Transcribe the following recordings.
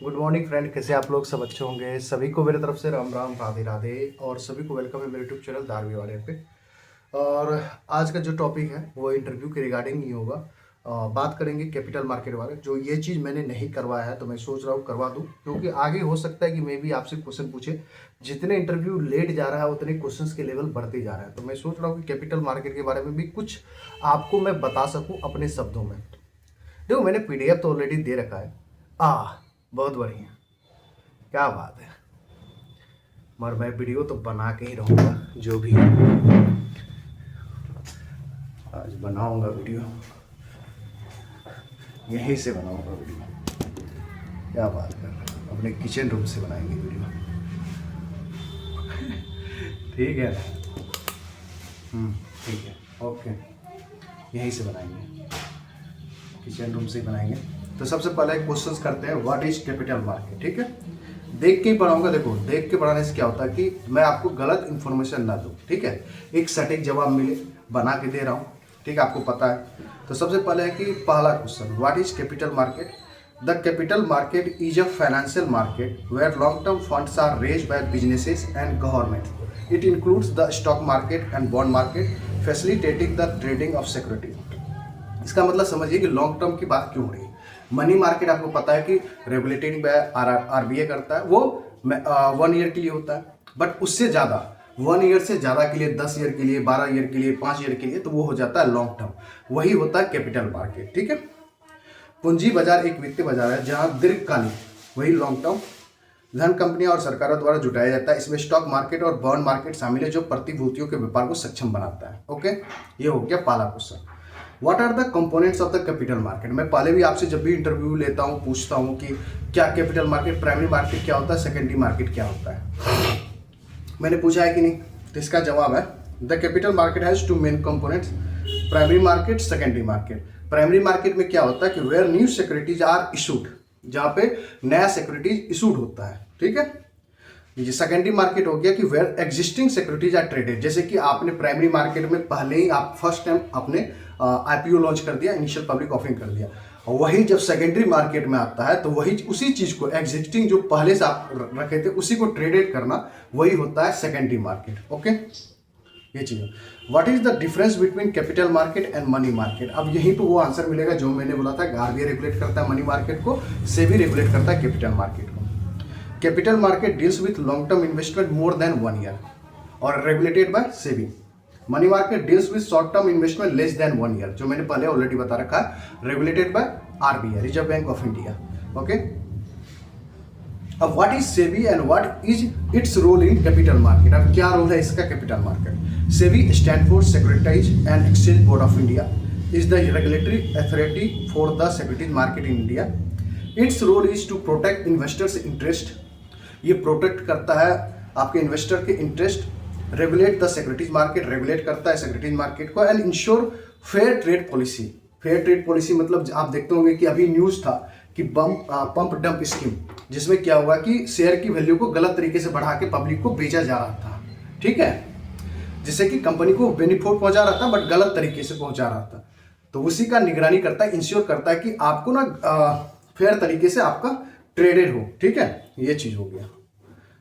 Good morning friend, कैसे आप लोग? सब अच्छे होंगे। सभी को मेरे तरफ से राम राम, राधे राधे, और सभी को वेलकम है मेरे यूट्यूब चैनल धारवी वाले पे। और आज का जो टॉपिक है वो इंटरव्यू के रिगार्डिंग ही होगा। बात करेंगे कैपिटल मार्केट वाले। जो ये चीज़ मैंने नहीं करवाया है तो मैं सोच रहा हूँ करवा दूँ, क्योंकि आगे हो सकता है कि मैं भी आपसे क्वेश्चन पूछे। जितने इंटरव्यू लेट जा रहा है उतने क्वेश्चंस के लेवल बढ़ते जा रहा है, तो मैं सोच रहा हूँ कि कैपिटल मार्केट के बारे में भी कुछ आपको मैं बता सकूँ अपने शब्दों में। देखो, मैंने पीडीएफ तो ऑलरेडी दे रखा है। बहुत बढ़िया, क्या बात है। मगर मैं वीडियो तो बना के ही रहूँगा, जो भी है आज बनाऊंगा वीडियो, यहीं से बनाऊंगा वीडियो। क्या बात कर रहे हैं, अपने किचन रूम से बनाएंगे वीडियो। ठीक है, ठीक है, ओके, यहीं से बनाएंगे, किचन रूम से ही बनाएंगे। तो सबसे पहले क्वेश्चंस करते हैं, व्हाट इज कैपिटल मार्केट। ठीक है, देख के ही पढ़ाऊंगा। देखो, देख के पढ़ाने से क्या होता है कि मैं आपको गलत इन्फॉर्मेशन ना दूं। ठीक है, एक सटीक जवाब मिले, बना के दे रहा हूँ। ठीक है, आपको पता है। तो सबसे पहले है कि पहला question, what is capital market. The capital market is a financial market where long term funds are raised by businesses and government. It includes the stock market and bond market, facilitating the trading of security. इसका मतलब समझिए कि long term की बात क्यों हो रही है। मनी मार्केट आपको पता है कि रेगुलेटेड बाय आरबीआई करता है, वो 1 ईयर के लिए होता है। बट उससे ज़्यादा 1 ईयर से ज़्यादा के लिए, 10 ईयर के लिए, 12 ईयर के लिए, 5 ईयर के लिए, तो वो हो जाता है लॉन्ग टर्म। वही होता है कैपिटल मार्केट। ठीक है, पूंजी बाजार एक वित्तीय बाजार है जहाँ दीर्घकालीन, वही लॉन्ग टर्म, धन कंपनियां और सरकारों द्वारा जुटाया जाता है। इसमें स्टॉक मार्केट और बॉन्ड मार्केट शामिल है जो प्रतिभूतियों के व्यापार को सक्षम बनाता है। ओके, ये हो गया पहला question. What are the components of the capital market. मैं पहले भी आपसे जब भी इंटरव्यू लेता हूँ पूछता हूँ कि क्या कैपिटल मार्केट, प्राइमरी मार्केट क्या होता है, सेकेंडरी मार्केट क्या होता है। मैंने पूछा है कि नहीं, तो इसका जवाब है the capital market has 2 main components, primary market, secondary market. Primary market में क्या होता है कि where new securities are issued, जहाँ पे नया सिक्योरिटीज इशूड होता है। ठीक है, ये सेकेंडरी मार्केट हो गया कि where existing securities are traded. जैसे कि आपने प्राइमरी मार्केट में पहले ही आप फर्स्ट टाइम आपने आईपीओ लॉन्च कर दिया, इनिशियल पब्लिक ऑफरिंग कर दिया, और वही जब सेकेंडरी मार्केट में आता है तो वही उसी चीज को, एग्जिस्टिंग जो पहले से आप रखे थे उसी को ट्रेडेड करना, वही होता है सेकेंडरी मार्केट। ओके, ये चीज। What is the difference between capital market and money market. अब यहीं पे वो आंसर मिलेगा जो मैंने बोला था, आरबीआई रेगुलेट करता है मनी मार्केट को, सेबी रेगुलेट करता है कैपिटल मार्केट को। Capital market deals with long term investment more than 1 year और regulated by SEBI. Money market deals with short term investment less than 1 year, जो मैंने पहले ऑलरेडी बता रखा है, regulated by RBI, Reserve Bank of India. Okay, अब what is SEBI and what is its role in capital market. अब क्या role है इसका capital market. SEBI stand for securitise and exchange board of India, is the regulatory authority for the securities market in India. Its role is to protect investors interest, ये protect करता है आपके investor के interest. Regulate the securities market, regulate करता है securities market को। And ensure fair trade policy. Fair trade policy मतलब आप देखते होंगे कि अभी न्यूज था कि पंप डंप स्कीम, जिसमें क्या हुआ कि शेयर की वैल्यू को गलत तरीके से बढ़ा के पब्लिक को बेचा जा रहा था। ठीक है, जिससे कि कंपनी को बेनिफिट पहुंचा रहा था बट गलत तरीके से पहुंचा रहा था। तो उसी का निगरानी करता है, इंश्योर करता है कि आपको ना फेयर तरीके से आपका ट्रेडेड हो। ठीक है, ये चीज हो गया,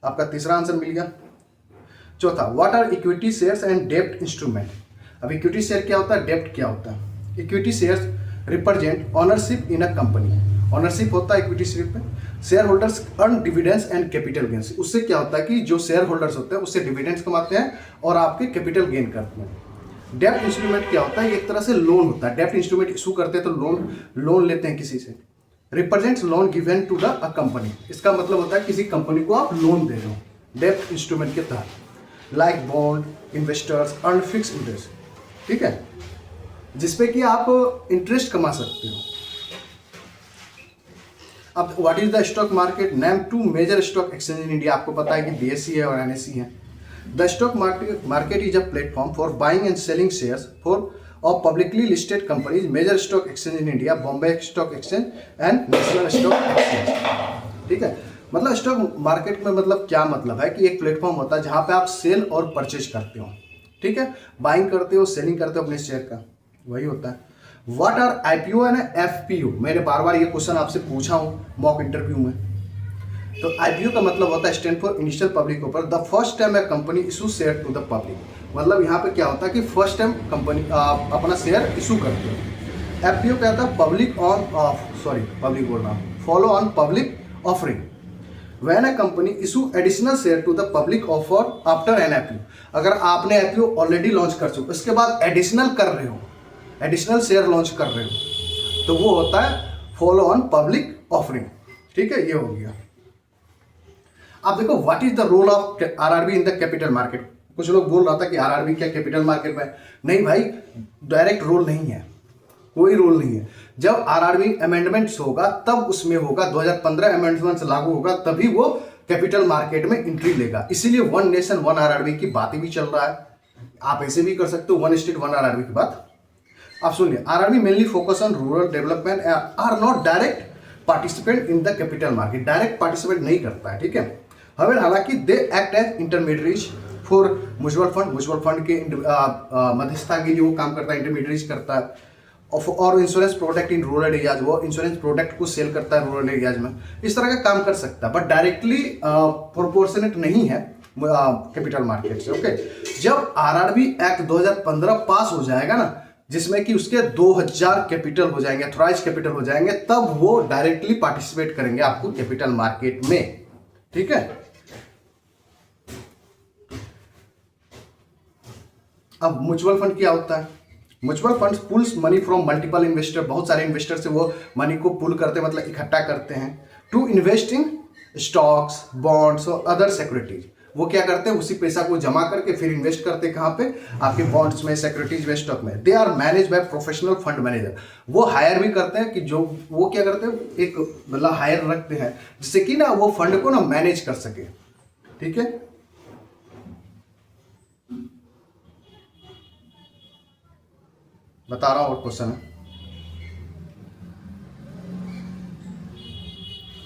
आपका तीसरा आंसर मिल गया। चौथा, what are equity shares and डेब्ट इंस्ट्रूमेंट। अब इक्विटी शेयर क्या होता है, डेब्ट क्या होता है। Equity shares represent ownership in a company, ownership होता है इक्विटी शेयर पे। Shareholders earn dividends and capital gains, उससे क्या होता है कि जो शेयर होल्डर्स होते हैं उससे डिविडेंड्स कमाते हैं और आपके कैपिटल गेन करते हैं। डेब्ट इंस्ट्रूमेंट क्या होता है, एक तरह से लोन होता है। डेब्ट इंस्ट्रूमेंट इशू करते हैं तो लोन लेते हैं किसी से। Represents loan given to the company, इसका मतलब होता है किसी कंपनी को आप लोन दे रहे हो डेब्ट इंस्ट्रूमेंट के तहत। Like bond, investors earn fix interest, ठीक है, जिसपे कि आप इंटरेस्ट कमा सकते हो। अब what is the stock market. Name 2 major stock exchange in India, आपको पता है कि बीएसई है और एनएसई है। The stock market is a platform for buying and selling shares for of publicly listed companies. Major stock exchange in India, Bombay Stock Exchange and National Stock Exchange. ठीक है, मतलब स्टॉक मार्केट में मतलब क्या मतलब है कि एक प्लेटफॉर्म होता है जहां पे आप सेल और परचेज करते हो। ठीक है, बाइंग करते हो, सेलिंग करते हो अपने शेयर का, वही होता है। What are IPO and FPO. मैंने बार बार ये क्वेश्चन आपसे पूछा हूं मॉक इंटरव्यू में, तो आईपीओ का मतलब होता है stand for initial public offer, the first time a company issue share to the public. मतलब यहाँ पे क्या होता है कि फर्स्ट टाइम कंपनी अपना शेयर इशू करते हैं। एफपीओ क्या होता है, पब्लिक ऑन पब्लिक बोल रहा हूँ, follow on public offering, when a company issue additional share to the public offer after an IPO. अगर आपने आईपीओ ऑलरेडी लॉन्च कर चुके, उसके बाद एडिशनल कर रहे हो, एडिशनल शेयर लॉन्च कर रहे हो, तो वो होता है फॉलो ऑन पब्लिक ऑफरिंग। ठीक है, ये हो गया। आप देखो what is the role of RRB in the capital market. कुछ लोग बोल रहा था कि आरआरबी क्या कैपिटल मार्केट में, नहीं भाई, डायरेक्ट रोल नहीं है, कोई रोल नहीं है। जब आरआरबी अमेंडमेंट्स होगा तब उसमें होगा, 2015 अमेंडमेंट्स लागू होगा तभी वो कैपिटल मार्केट में एंट्री लेगा। इसीलिए वन नेशन वन आरआरबी की बात भी चल रहा है। आप ऐसे भी कर सकते हो, वन स्टेट वन आरआरबी की बात। आप सुनिए, RRB mainly focus on rural development, are not direct participant in the capital market, direct participate नहीं करता है। ठीक है, हालांकि they act as intermediaries for mutual fund के मध्यस्थता के लिए वो काम करता है, इंटरमीडिएरीज करता है। और insurance product in rural areas, वो इंश्योरेंस प्रोडक्ट को सेल करता है रूरल एरियाज में, इस तरह का काम कर सकता है, बट डायरेक्टली प्रोपोर्शनेट नहीं है कैपिटल मार्केट से। ओके, जब आरआरबी एक्ट 2015 पास हो जाएगा ना, जिसमें कि उसके 2000 कैपिटल हो जाएंगे, ऑथराइज कैपिटल हो जाएंगे, तब वो डायरेक्टली पार्टिसिपेट करेंगे आपको कैपिटल मार्केट में। ठीक है, अब म्यूचुअल फंड क्या होता है? Mutual funds pools money from multiple investor, बहुत सारे इन्वेस्टर से वो मनी को पुल करते हैं, मतलब इकट्ठा करते हैं, to invest in stocks, bonds और अदर सिक्योरिटीज। वो क्या करते हैं, उसी पैसा को जमा करके फिर इन्वेस्ट करते हैं, कहाँ पे? आपके बॉन्ड्स में, सिक्योरिटीज में, स्टॉक में। They are manage by professional fund manager. वो हायर भी करते हैं, कि जो वो क्या करते हैं, एक मतलब हायर रखते हैं जिससे कि ना वो फंड को ना मैनेज कर सके। ठीक है, बता रहा हूं और क्वेश्चन है।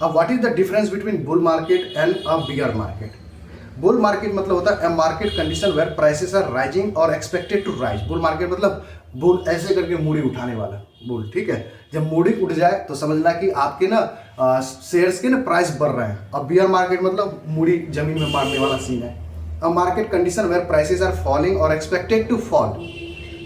अब what is the difference between bull market and a bear market? Bull market मतलब होता है market condition where prices are rising और expected to rise. Bull market मतलब बुल ऐसे करके मूड़ी उठाने वाला बुल। ठीक है, जब मूड़ी उठ जाए तो समझना कि आपके ना शेयर्स के ना प्राइस बढ़ रहे हैं। अब बियर मार्केट मतलब मूड़ी जमीन में मारने वाला सीन है। अब market condition where prices are falling और एक्सपेक्टेड टू फॉल।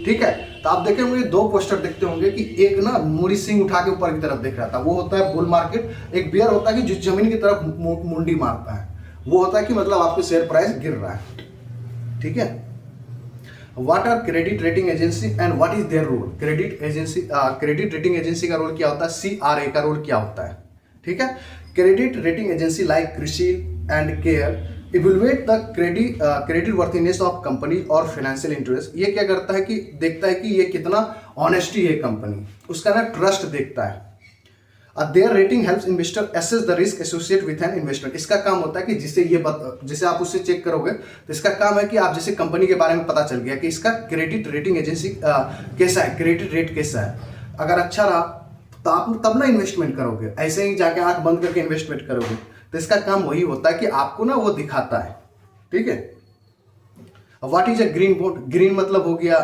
ठीक है, तो आप देखे होंगे दो पोस्टर देखते होंगे कि एक ना मूड़ी सिंह उठा के ऊपर की तरफ देख रहा था, वो होता है बुल मार्केट। एक बियर होता है कि जो जमीन की तरफ मुंडी मारता है, वो होता है कि मतलब आपके शेयर प्राइस गिर रहा है। ठीक है, what are credit rating agency and what is their role? Credit rating agency का रोल क्या होता है, CRA का रोल क्या होता है? ठीक है, credit rating agency like CRISIL and care evaluate the credit worthiness of company और फाइनेंशियल इंटरेस्ट। ये क्या करता है कि देखता है कि ये कितना ऑनेस्टी है कंपनी, उसका ना ट्रस्ट देखता है। Their rating helps investor assess the risk associate with an investment. इसका काम होता है कि जिसे आप उससे चेक करोगे तो इसका काम है कि आप जैसे कंपनी के बारे में पता चल गया कि इसका क्रेडिट रेटिंग एजेंसी कैसा है, क्रेडिट रेट कैसा है। अगर अच्छा रहा तो आप तब ना इन्वेस्टमेंट करोगे, ऐसे ही जाके आंख बंद करके इन्वेस्टमेंट करोगे। तो इसका काम वही होता है कि आपको ना वो दिखाता है। ठीक है, what is a green bond? Green मतलब हो गया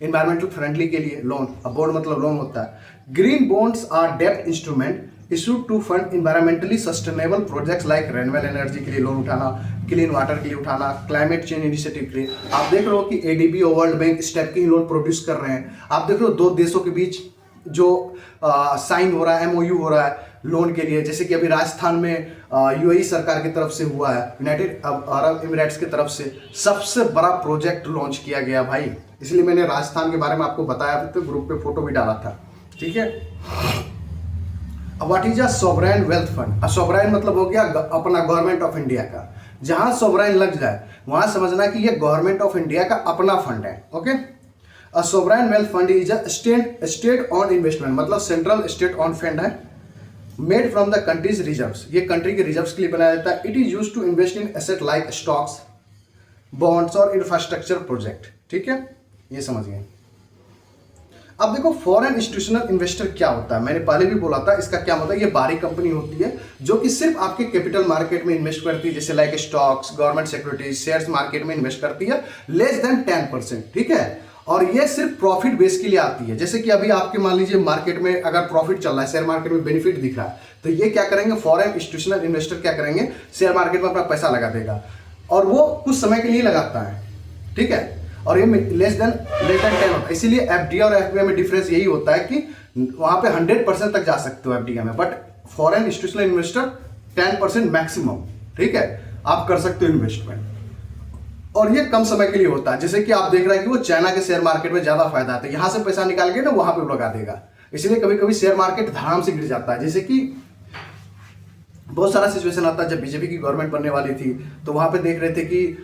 एनवायरमेंटल फ्रेंडली के लिए लोन, अब बॉन्ड मतलब लोन होता है। ग्रीन बॉन्ड्स आर डेब्ट instrument issued to fund environmentally sustainable projects like renewable energy के लिए लोन उठाना, क्लीन वाटर के लिए उठाना, क्लाइमेट चेंज इनिशिएटिव के लिए। आप देख रहे हो कि ADB और वर्ल्ड बैंक इस टाइप के लोन प्रोड्यूस कर रहे हैं। आप देख रहे हो दो देशों के बीच जो साइन हो रहा है, MOU हो रहा है लोन के लिए, जैसे कि अभी राजस्थान में UAE सरकार की तरफ से हुआ है, यूनाइटेड अरब एमिरेट्स की तरफ से सबसे बड़ा प्रोजेक्ट लॉन्च किया गया भाई। इसलिए मैंने राजस्थान के बारे में आपको बताया, तो ग्रुप पे फोटो भी डाला था। ठीक है, what is a sovereign wealth fund? Sovereign मतलब हो गया अपना गवर्नमेंट ऑफ इंडिया का। जहां सॉवरेन लग जाए वहां समझना कि ये गवर्नमेंट ऑफ इंडिया का अपना फंड है। Okay, a sovereign wealth fund is a state owned investment, मतलब सेंट्रल स्टेट ऑन फंड है, made from the countries reserves. ये कंट्री के रिजर्व्स के लिए बनाया जाता है। It is used to invest in asset like stocks, bonds और इंफ्रास्ट्रक्चर प्रोजेक्ट। ठीक है, ये समझिए। अब देखो फॉरेन इंस्टीट्यूशनल इन्वेस्टर क्या होता है, मैंने पहले भी बोला था इसका क्या होता है। ये बाहरी कंपनी होती है जो कि सिर्फ आपके कैपिटल मार्केट में इन्वेस्ट करती है, जैसे like stocks, government securities, shares market में इन्वेस्ट करती है, लेस देन 10%। ठीक है, और ये सिर्फ प्रॉफिट बेस के लिए आती है। जैसे कि अभी आपके मान लीजिए मार्केट में अगर प्रॉफिट चल रहा है, शेयर मार्केट में बेनिफिट दिख रहा है, तो ये क्या करेंगे, फॉरेन इंस्टीट्यूशनल इन्वेस्टर क्या करेंगे, शेयर मार्केट में अपना पैसा लगा देगा और वो कुछ समय के लिए लगाता है, ठीक है। और ये लेस देन 10 होता है। इसीलिए एफडी और एफपीआई में डिफरेंस यही होता है कि वहां पे 100% तक जा सकते हो एफडीआई में, but foreign institutional investor 10% maximum, ठीक है, आप कर सकते हो इन्वेस्टमेंट। और ये कम समय के लिए होता है। जैसे कि आप देख रहे हैं कि वो चाइना के शेयर मार्केट में ज्यादा फायदा आता है, यहां से पैसा निकाल के ना वहां पे लगा देगा, इसलिए कभी कभी शेयर मार्केट धड़ाम से गिर जाता है। जैसे कि बहुत सारा सिचुएशन आता है, जब बीजेपी की गवर्नमेंट बनने वाली थी तो वहां पे देख रहे थे कि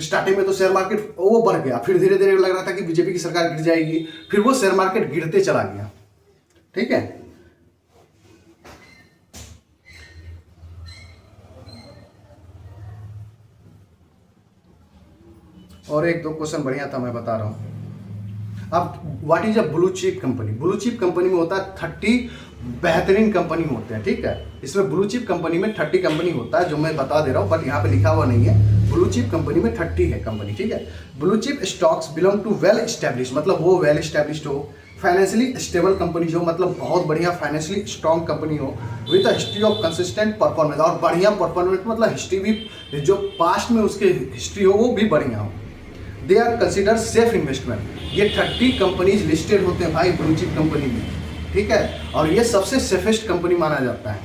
स्टार्टिंग में तो शेयर मार्केट वो बढ़ गया, फिर धीरे धीरे लग रहा था कि बीजेपी की सरकार गिर जाएगी, फिर वो शेयर मार्केट गिरते चला गया, ठीक है। और एक दो क्वेश्चन बढ़िया था, मैं बता रहा हूं। अब what is a blue chip company? Blue chip company में होता है 30 बेहतरीन कंपनी होते हैं, ठीक है। इसमें ब्लू चिप कंपनी में 30 कंपनी होता है, जो मैं बता दे रहा हूं, बट यहाँ पे लिखा हुआ नहीं है। ब्लू चिप कंपनी में 30 है कंपनी, ठीक है। Blue chip stocks belong to well establish, मतलब वो वेल स्टैब्लिश्ड हो, फाइनेंशियली स्टेबल कंपनी जो मतलब बहुत बढ़िया फाइनेंशियली स्ट्रॉन्ग कंपनी हो, with a history of consistent performance, और बढ़िया परफॉर्मेंस मतलब हिस्ट्री भी जो पास्ट में उसके हिस्ट्री हो वो भी बढ़िया हो। They are consider safe investment. ये 30 कंपनीज लिस्टेड होते हैं भाई ब्लू चिप कंपनी में, ठीक है, और ये सबसे सेफेस्ट कंपनी माना जाता है।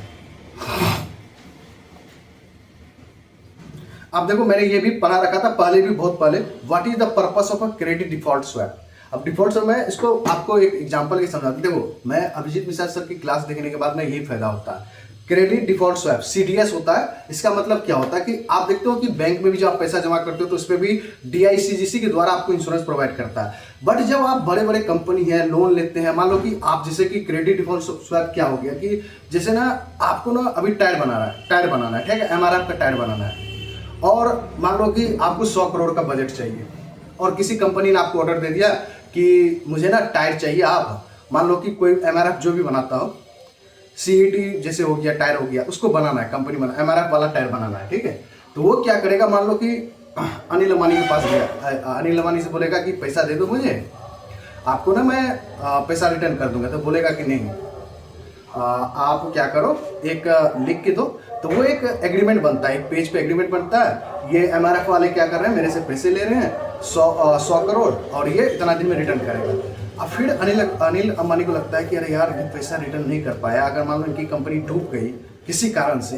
अब देखो मैंने ये भी पढ़ा रखा था पहले भी, बहुत पहले, what is the purpose of a credit default swap. अब डिफॉल्ट स्वैप में इसको आपको एक एग्जांपल के समझाता हूं। देखो मैं अभिजीत मिश्रा सर की क्लास देखने के बाद में यही फायदा होता है। क्रेडिट डिफॉल्ट स्वैप सीडीएस होता है। इसका मतलब क्या होता है कि आप देखते हो कि बैंक में भी जब आप पैसा जमा करते हो तो उस पर भी डीआईसीजीसी के द्वारा आपको इंश्योरेंस प्रोवाइड करता है। बट जब आप बड़े बड़े कंपनी है लोन लेते हैं, मान लो कि आप जैसे कि क्रेडिट डिफॉल्ट स्वैप क्या हो गया कि जैसे ना आपको ना अभी टायर बनाना है, ठीक है, एमआरएफ का टायर बनाना है, और मान लो कि आपको 100 करोड़ का बजट चाहिए और किसी कंपनी ने आपको ऑर्डर दे दिया कि मुझे ना टायर चाहिए, आप मान लो कि कोई एमआरएफ जो भी बनाता हो, सीईटी जैसे हो गया, टायर हो गया, उसको बनाना है, कंपनी बना एमआरएफ वाला टायर बनाना है, ठीक है। तो वो क्या करेगा, मान लो कि अनिल अंबानी के पास गया, अनिल अंबानी से बोलेगा कि पैसा दे दो मुझे, आपको ना मैं पैसा रिटर्न कर दूंगा। तो बोलेगा कि नहीं, आप क्या करो, एक लिख के दो। तो वो एक एग्रीमेंट बनता है, एक पेज पे एग्रीमेंट बनता है, ये एमआरएफ वाले क्या कर रहे हैं, मेरे से पैसे ले रहे हैं 100 करोड़ और ये इतना दिन में रिटर्न करेगा। अब फिर अनिल अंबानी को लगता है कि अरे यार ये पैसा रिटर्न नहीं कर पाया, अगर मान लो इनकी कंपनी डूब गई किसी कारण से,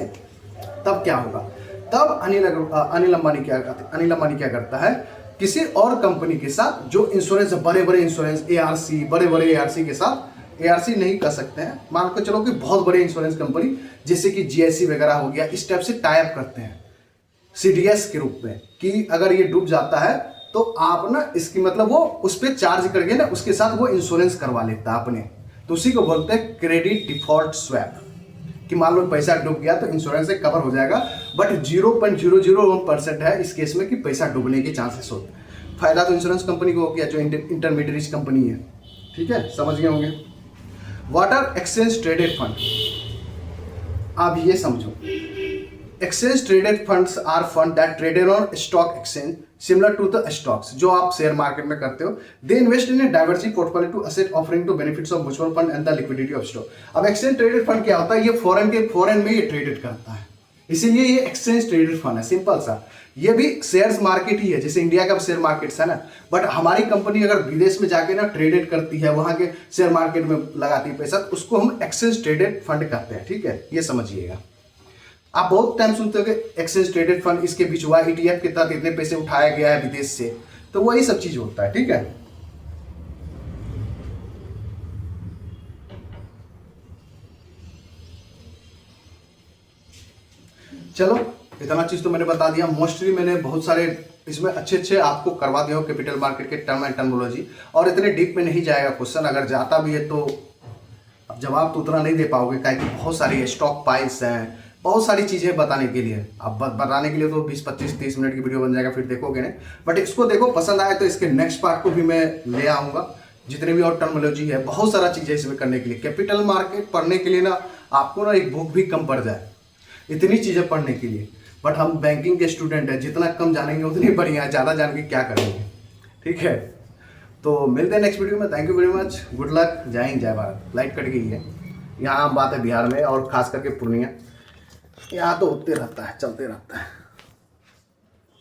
तब क्या होगा। तब अनिल अंबानी क्या करता है, किसी और कंपनी के साथ जो इंश्योरेंस, बड़े बड़े इंश्योरेंस, एआरसी, बड़े बड़े एआरसी के साथ, एआरसी नहीं कर सकते हैं, मान के चलो कि बहुत बड़े इंश्योरेंस कंपनी जैसे कि जीआईसी वगैरह हो गया, इस टाइप से टाई अप करते हैं सीडीएस के रूप में कि अगर ये डूब जाता है तो आप ना इसकी मतलब वो उस पर चार्ज करके ना उसके साथ वो इंश्योरेंस करवा लेता है अपने। तो उसी को बोलते हैं क्रेडिट डिफॉल्ट स्वैप, कि मान लो पैसा डूब गया तो इंश्योरेंस से कवर हो जाएगा, बट 0.001% है इस केस में कि पैसा डूबने के चांसेस होते हैं। फायदा तो इंश्योरेंस कंपनी को हो गया जो इंटरमीडिएट कंपनी है, ठीक है, समझ गए होंगे। What are exchange traded fund? आप ये समझो, exchange traded funds are fund that traded on stock exchange similar to the stocks, जो आप शेयर मार्केट में करते हो। They invest in a diversity portfolio to asset offering to benefits of mutual fund and the liquidity of stock. अब exchange traded fund क्या होता है, ये फॉरेन में ये ट्रेडेड करता है, इसीलिए ये एक्सचेंज ट्रेडेड फंड है, सिंपल सा। ये भी शेयर्स मार्केट ही है, जैसे इंडिया का शेयर मार्केट है ना, बट हमारी कंपनी अगर विदेश में जाके ना ट्रेडेड करती है, वहां के शेयर मार्केट में लगाती है पैसा, उसको हम एक्सचेंज ट्रेडेड फंड कहते हैं, ठीक है, ये समझिएगा। आप बहुत टाइम सुनते हो कि एक्सचेंज ट्रेडेड फंड इसके बीच हुआ, ईटीएफ के तहत इतने पैसे उठाया गया है विदेश से, तो वही सब चीज होता है, ठीक है। चलो इतना चीज तो मैंने बता दिया, मोस्टली मैंने बहुत सारे इसमें अच्छे आपको करवा दिया हो कैपिटल मार्केट के टर्म एंड टर्मिनोलॉजी, और इतने डीप में नहीं जाएगा क्वेश्चन, अगर जाता भी है तो जवाब तो उतना नहीं दे पाओगे, काहे कि बहुत सारी स्टॉक प्राइस हैं, बहुत सारी चीजें बताने के लिए। अब बताने के लिए तो 20, 25, 30 मिनट की वीडियो बन जाएगा, फिर देखोगे नहीं। बट इसको देखो, पसंद आए तो इसके नेक्स्ट पार्ट को भी मैं ले आऊंगा, जितने भी और टर्मिनोलॉजी है, बहुत सारा चीजें इसमें करने के लिए। कैपिटल मार्केट पढ़ने के लिए ना आपको ना एक बुक भी कम पड़ जाए, इतनी चीजें पढ़ने के लिए। बट हम बैंकिंग के स्टूडेंट हैं, जितना कम जानेंगे उतनी बढ़िया है, ज्यादा जान के क्या करेंगे, ठीक है। तो मिलते हैं नेक्स्ट वीडियो में। Thank you very much, good luck, जय हिंद जय भारत। लाइट कट गई है, यहाँ आम बात है बिहार में और खास करके पूर्णिया, यहाँ तो होते रहता है, चलते रहता है।